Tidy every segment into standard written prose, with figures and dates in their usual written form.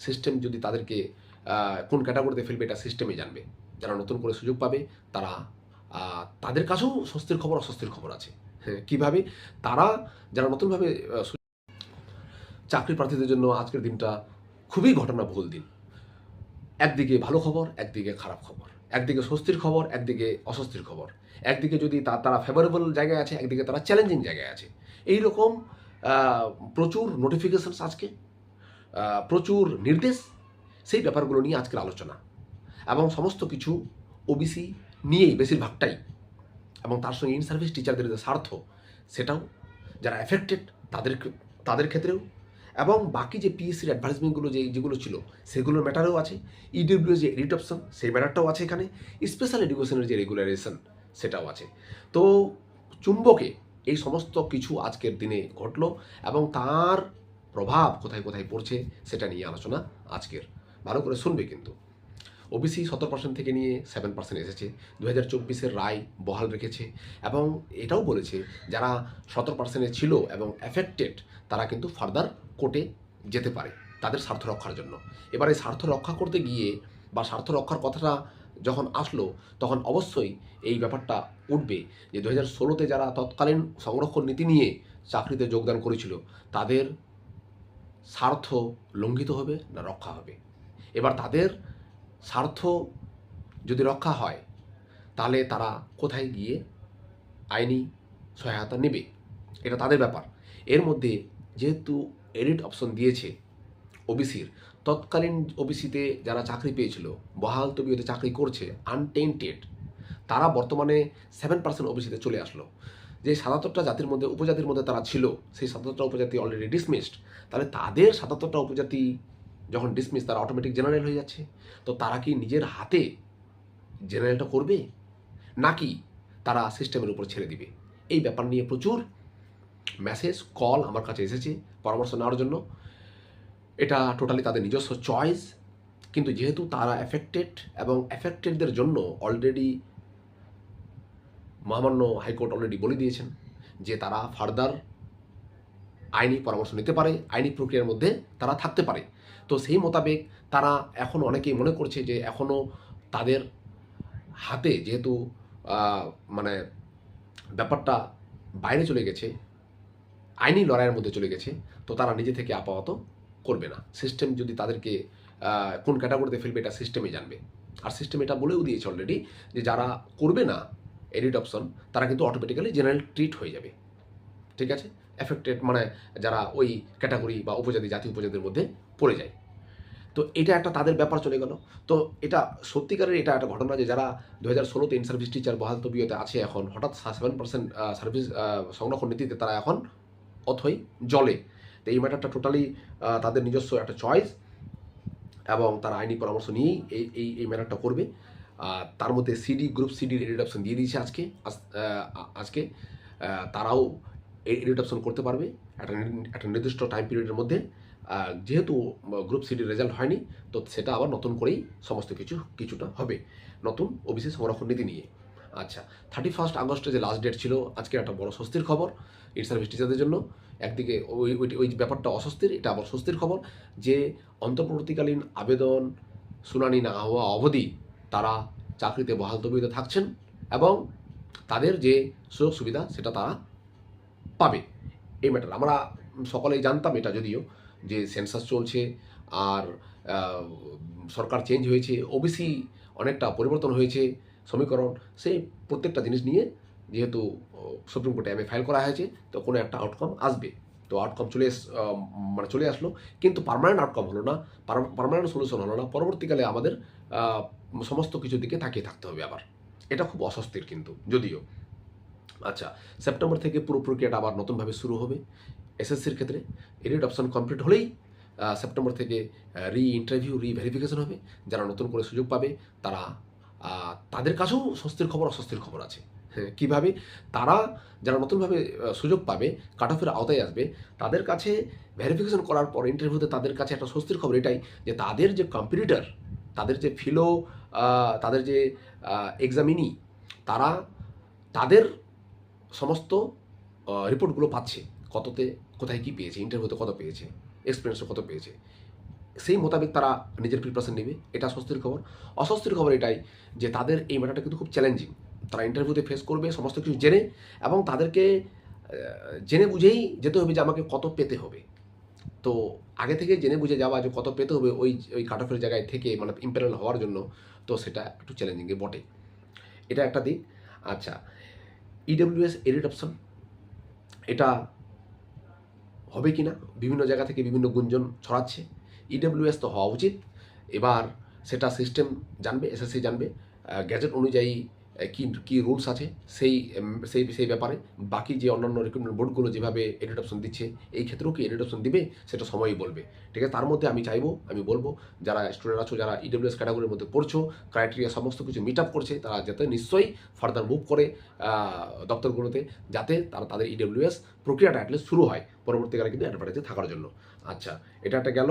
System যদি তাদেরকে কোন ক্যাটাগরিতে ফেলবে এটা সিস্টেমই জানবে। যারা নতুন করে সুযোগ পাবে তারা তাদের কাছেও স্বস্তির খবর অস্বস্তির খবর আছে। হ্যাঁ, কীভাবে? তারা যারা নতুনভাবে চাকরি প্রার্থীদের জন্য আজকের দিনটা খুবই ঘটনাবহুল দিন। একদিকে ভালো খবর, একদিকে খারাপ খবর, একদিকে স্বস্তির খবর, একদিকে অস্বস্তির খবর। একদিকে যদি তারা ফেভারেবল জায়গায় আছে, একদিকে তারা চ্যালেঞ্জিং জায়গায় আছে। এইরকম প্রচুর নোটিফিকেশনস আজকে, প্রচুর নির্দেশ, সেই ব্যাপারগুলো নিয়ে আজকের আলোচনা এবং সমস্ত কিছু ওবিসি নিয়েই বেশিরভাগটাই, এবং তার সঙ্গে ইন সার্ভিস টিচারদের যে স্বার্থ সেটাও, যারা এফেক্টেড তাদের ক্ষেত্রেও, এবং বাকি যে পিএসসির অ্যাডভার্টাইজমেন্টগুলো যেগুলো ছিল সেগুলোর ম্যাটারও আছে। ইডব্লিউএস যে এডিট অপশন সেই ম্যাটারটাও আছে এখানে। স্পেশাল এডুকেশনের যে রেগুলারেশন সেটাও আছে। তো চুম্বকে এই সমস্ত কিছু আজকের দিনে ঘটলো এবং তার প্রভাব কোথায় কোথায় পড়ছে সেটা নিয়ে আলোচনা আজকের। ভালো করে শুনবে কিন্তু। ওবিসি 17% থেকে নিয়ে 7% এসেছে। 2024-এর রায় বহাল রেখেছে এবং এটাও বলেছে যারা 17%-এ ছিল এবং এফেক্টেড তারা কিন্তু ফার্দার কোর্টে যেতে পারে তাদের স্বার্থ রক্ষার জন্য। এবার এই স্বার্থ রক্ষা করতে গিয়ে বা স্বার্থ রক্ষার কথাটা যখন আসলো তখন অবশ্যই এই ব্যাপারটা উঠবে যে 2016-তে যারা তৎকালীন সংরক্ষণ নীতি নিয়ে চাকরিতে যোগদান করেছিল তাদের স্বার্থ লঙ্ঘিত হবে না রক্ষা হবে। এবার তাদের স্বার্থ যদি রক্ষা হয় তাহলে তারা কোথায় গিয়ে আইনি সহায়তা নেবে, এটা তাদের ব্যাপার। এর মধ্যে যেহেতু এডিট অপশন দিয়েছে ওবিসির, তৎকালীন ওবিসিতে যারা চাকরি পেয়েছিল, বহাল তবিয়তে চাকরি করছে আনটেন্টেড, তারা বর্তমানে 7% ওবিসিতে চলে আসলো। যে 77টা জাতির মধ্যে উপজাতির মধ্যে তারা ছিল, সেই 77টা উপজাতি অলরেডি ডিসমিসড। তাহলে তাদের 77টা উপজাতি যখন ডিসমিস, তারা অটোমেটিক জেনারেল হয়ে যাচ্ছে। তো তারা কি নিজের হাতে জেনারেলটা করবে নাকি তারা সিস্টেমের উপর ছেড়ে দিবে? এই ব্যাপার নিয়ে প্রচুর মেসেজ কল আমার কাছে এসেছে পরামর্শ নেওয়ার জন্য। এটা টোটালি তাদের নিজস্ব চয়েস, কিন্তু যেহেতু তারা এফেক্টেড এবং এফেক্টেডদের জন্য অলরেডি মহামান্য হাইকোর্ট অলরেডি বলে দিয়েছেন যে তারা ফার্দার আইনি পরামর্শ নিতে পারে, আইনি প্রক্রিয়ার মধ্যে তারা থাকতে পারে। তো সেই মোতাবেক তারা এখন অনেকেই মনে করছে যে এখনও তাদের হাতে যেহেতু মানে ব্যাপারটা বাইরে চলে গেছে, আইনি লড়াইয়ের মধ্যে চলে গেছে, তো তারা নিজে থেকে আপাতত করবে না। সিস্টেম যদি তাদেরকে কোন ক্যাটাগরিতে ফেলবে এটা সিস্টেমই জানবে। আর সিস্টেম এটা বলেও দিয়েছে অলরেডি যে যারা করবে না এডিট অপশন তারা কিন্তু অটোমেটিক্যালি জেনারেল ট্রিট হয়ে যাবে। ঠিক আছে? এফেক্টেড মানে যারা ওই ক্যাটাগরি বা উপজাতি, জাতি উপজাতির মধ্যে পড়ে যায়। তো এটা একটা তাদের ব্যাপার চলে গেল। তো এটা সত্যিকারের এটা একটা ঘটনা যে যারা 2016-তে ইন সার্ভিস টিচার বহাল তবিয়তে আছে, এখন হঠাৎ 7% সার্ভিস সংরক্ষণ নীতিতে তারা এখন অথই জলে। তো এই ম্যাটারটা টোটালি তাদের নিজস্ব একটা চয়েস এবং তারা আইনি পরামর্শ নিয়েই এই ম্যাটারটা করবে। তার মধ্যে গ্রুপ সিডির এডিট অপশন দিয়ে দিয়েছে আজকে তারাও এডিট অপশন করতে পারবে একটা নির্দিষ্ট টাইম পিরিয়ডের মধ্যে। যেহেতু গ্রুপ সিডির রেজাল্ট হয়নি, তো সেটা আবার নতুন করেই সমস্ত কিছুটা হবে নতুন ওবিসি সংরক্ষণ নীতি নিয়ে। আচ্ছা, 31 আগস্টে যে লাস্ট ডেট ছিল, আজকে একটা বড় স্বস্তির খবর ইন সার্ভিস টিচারদের জন্য। একদিকে ওই ব্যাপারটা অস্বস্তির, এটা আবার স্বস্তির খবর যে অন্তর্বর্তীকালীন আবেদন শুনানি না হওয়া অবধি তারা চাকরিতে বহাল তবিয়তে থাকছেন এবং তাদের যে সুযোগ সুবিধা সেটা তারা পাবে। এই ম্যাটার আমরা সকলেই জানতাম এটা, যদিও যে সেন্সাস চলছে আর সরকার চেঞ্জ হয়েছে, ওবিসি অনেকটা পরিবর্তন হয়েছে সমীকরণ, সেই প্রত্যেকটা জিনিস নিয়ে যেহেতু সুপ্রিম কোর্টে ফাইল করা হয়েছে, তো কোনো একটা আউটকাম আসবে। তো আউটকাম চলে আসলো, কিন্তু পার্মানেন্ট আউটকাম হলো না, পার্মানেন্ট সলিউশন হলো না। পরবর্তীকালে আমাদের সমস্ত কিছুর দিকে তাকিয়ে থাকতে হবে আবার। এটা খুব অস্বস্তির কিন্তু, যদিও। আচ্ছা, সেপ্টেম্বর থেকে পুরো প্রক্রিয়াটা আবার নতুনভাবে শুরু হবে এসএসসির ক্ষেত্রে। এডিট অপশন কমপ্লিট হলেই সেপ্টেম্বর থেকে ইন্টারভিউ ভেরিফিকেশন হবে। যারা নতুন করে সুযোগ পাবে তারা তাদের কাছেও স্বস্তির খবর অস্বস্তির খবর আছে। হ্যাঁ, কীভাবে? তারা যারা নতুনভাবে সুযোগ পাবে, কাট অফের আওতায় আসবে, তাদের কাছে ভেরিফিকেশন করার পর ইন্টারভিউতে তাদের কাছে একটা স্বস্তির খবর এটাই যে তাদের যে কম্পিটিটর, তাদের যে তাদের যে এক্সামিনি, তারা তাদের সমস্ত রিপোর্টগুলো পাচ্ছে, কোথায় কী পেয়েছে, ইন্টারভিউতে কত পেয়েছে, এক্সপিরিয়েন্সে কত পেয়েছে। সেই মোতাবেক তারা নিজের প্রিপারেশন নেবে, এটা স্বস্তির খবর। অস্বস্তির খবর এটাই যে তাদের এই ম্যাটারটা কিন্তু খুব চ্যালেঞ্জিং। তারা ইন্টারভিউতে ফেস করবে সমস্ত কিছু জেনে, এবং তাদেরকে জেনে বুঝেই যেতে হবে যে আমাকে কত পেতে হবে। তো আগে থেকে জেনে বুঝে যাওয়া যে কত পেতে হবে ওই ওই কাট অফের জায়গায় থেকে, মানে ইম্পেরিয়াল হওয়ার জন্য, তো সেটা একটু চ্যালেঞ্জিংয়ে বটে। এটা একটা দিক। আচ্ছা, ইডব্লিউএস এডিট অপশন, এটা হবে কি না বিভিন্ন জায়গা থেকে বিভিন্ন গুঞ্জন ছড়াচ্ছে। ইডব্লিউএস তো হওয়া উচিত। এবার সেটা সিস্টেম জানবে, এসএসসি জানবে গ্যাজেট অনুযায়ী কি কি রুলস আছে সেই সেই সেই ব্যাপারে। বাকি যে অন্যান্য রিক্রুটমেন্ট বোর্ডগুলো যেভাবে এডিট অপশন দিচ্ছে, এই ক্ষেত্রেও কি এডিট অপশন দিবে সেটা সময়ই বলবে। ঠিক আছে, তার মধ্যে আমি বলবো যারা স্টুডেন্ট আছো, যারা ইডব্লিউএস ক্যাটাগরির মধ্যে পড়ছো, ক্রাইটেরিয়া সমস্ত কিছু মিট আপ করছে, তারা যাতে নিশ্চয়ই ফার্দার মুভ করে দপ্তরগুলোতে, যাতে তারা তাদের ইডব্লিউএস প্রক্রিয়াটা অ্যাটলিস্ট শুরু হয় পরবর্তীকালে কিন্তু অ্যাডভার্টাইজে থাকার জন্য। আচ্ছা, এটা একটা গেল।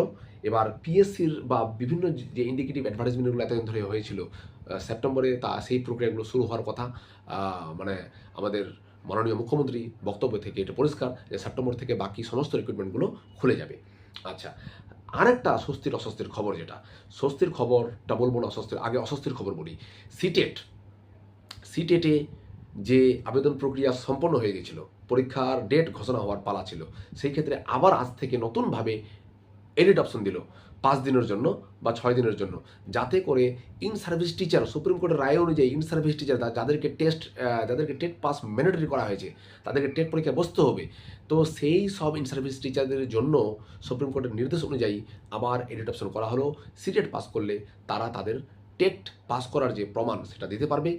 এবার পিএসসির বা বিভিন্ন যে ইন্ডিকেটিভ অ্যাডভার্টাইজমেন্টগুলো এতদিন ধরে হয়েছিল, সেপ্টেম্বরে তা সেই প্রক্রিয়াগুলো শুরু হওয়ার কথা। মানে আমাদের মাননীয় মুখ্যমন্ত্রী বক্তব্য থেকে এটা পরিষ্কার যে সেপ্টেম্বর থেকে বাকি সমস্ত রিক্রুটমেন্টগুলো খুলে যাবে। আচ্ছা, আরেকটা স্বস্তির অস্বস্তির খবর, যেটা স্বস্তির খবরটা বলবো না, আগে অস্বস্তির খবর বলি। সিটেটে যে আবেদন প্রক্রিয়া সম্পন্ন হয়ে গেছিল, পরীক্ষার ডেট ঘোষণা হওয়ার পালা ছিল, সেই ক্ষেত্রে আবার আজ থেকে নতুনভাবে এডিট অপশন দিল 5 দিনের জন্য বা 6 দিনের জন্য, যাতে করে ইন সার্ভিস টিচার, সুপ্রিম কোর্টের রায় অনুযায়ী ইন সার্ভিস টিচার যাদেরকে টেট পাস ম্যান্ডেটরি করা হয়েছে, তাদেরকে টেট পরীক্ষায় বসতে হবে। তো সেই সব ইন সার্ভিস টিচারদের জন্য সুপ্রিম কোর্টের নির্দেশ অনুযায়ী আবার এডিট অপশন করা হলো। সিটেট পাস করলে তারা তাদের টেট পাস করার যে প্রমাণ সেটা দিতে পারবে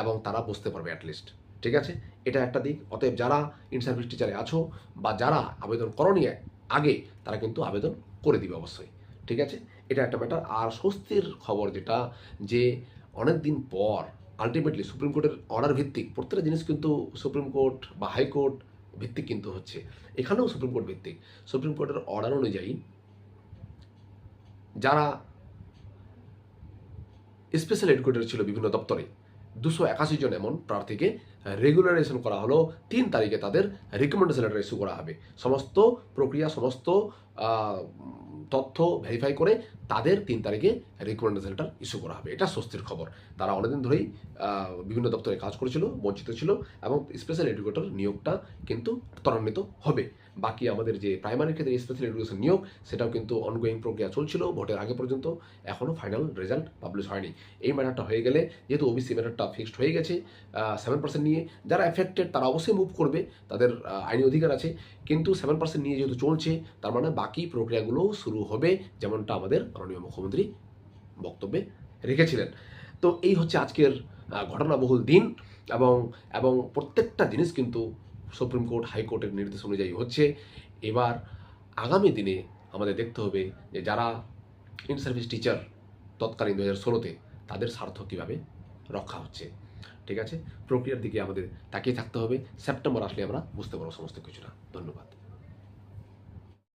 এবং তারা বসতে পারবে অ্যাটলিস্ট। ঠিক আছে, এটা একটা দিক। অতএব যারা ইন সার্ভিস টিচারে আছো বা যারা আবেদন করনি আগে, তারা কিন্তু আবেদন করে দিবে অবশ্যই। ঠিক আছে, এটা একটা ম্যাটার। আর স্বস্তির খবর যেটা, যে অনেক দিন পর আলটিমেটলি সুপ্রিম কোর্টের অর্ডার ভিত্তিক প্রত্যেকটা জিনিস কিন্তু সুপ্রিম কোর্ট বা হাইকোর্ট ভিত্তিক কিন্তু হচ্ছে, এখানেও সুপ্রিম কোর্ট ভিত্তিক। সুপ্রিম কোর্টের অর্ডার অনুযায়ী যারা স্পেশাল এডুকেটর ছিল বিভিন্ন দপ্তরে, 281 জন এমন প্রার্থীকে রেগুলারাইজেশন করা হলো। 3 তারিখে তাদের রিকমেন্ডেশন লেটার ইস্যু করা হবে। সমস্ত প্রক্রিয়া, সমস্ত তথ্য ভেরিফাই করে তাদের 3 তারিখে রিকমেন্ডেশন লেটার ইস্যু করা হবে। এটা স্বস্তির খবর। তারা অনেকদিন ধরেই বিভিন্ন দপ্তরে কাজ করেছিল, বঞ্চিত ছিল, এবং স্পেশাল এডুকেটর নিয়োগটা কিন্তু ত্বরান্বিত হবে। বাকি আমাদের যে প্রাইমারির ক্ষেত্রে স্পেশাল এডুকেশন নিয়োগ, সেটাও কিন্তু অনগোয়িং প্রক্রিয়া চলছিল ভোটের আগে পর্যন্ত, এখনও ফাইনাল রেজাল্ট পাবলিশ হয়নি। এই ম্যাটারটা হয়ে গেলে, যেহেতু ওবিসি ম্যাটারটা ফিক্সড হয়ে গেছে 7% নিয়ে, যারা এফেক্টেড তারা অবশ্যই মুভ করবে, তাদের আইনি অধিকার আছে। কিন্তু 7% নিয়ে যেহেতু চলছে, তার মানে বাকি প্রক্রিয়াগুলোও শুরু হবে, যেমনটা আমাদের মাননীয় মুখ্যমন্ত্রী বক্তব্যে রেখেছিলেন। তো এই হচ্ছে আজকের ঘটনাবহুল দিন, এবং প্রত্যেকটা জিনিস কিন্তু সুপ্রিম কোর্ট, হাইকোর্টের নির্দেশ অনুযায়ী হচ্ছে। এবার আগামী দিনে আমাদের দেখতে হবে যে যারা ইন সার্ভিস টিচার তৎকালীন 2016-তে, তাদের স্বার্থ কীভাবে রক্ষা হচ্ছে। ঠিক আছে, প্রক্রিয়ার দিকে আমাদের তাকিয়ে থাকতে হবে। সেপ্টেম্বর আসলে আমরা বুঝতে পারবো সমস্ত কিছুটা। ধন্যবাদ।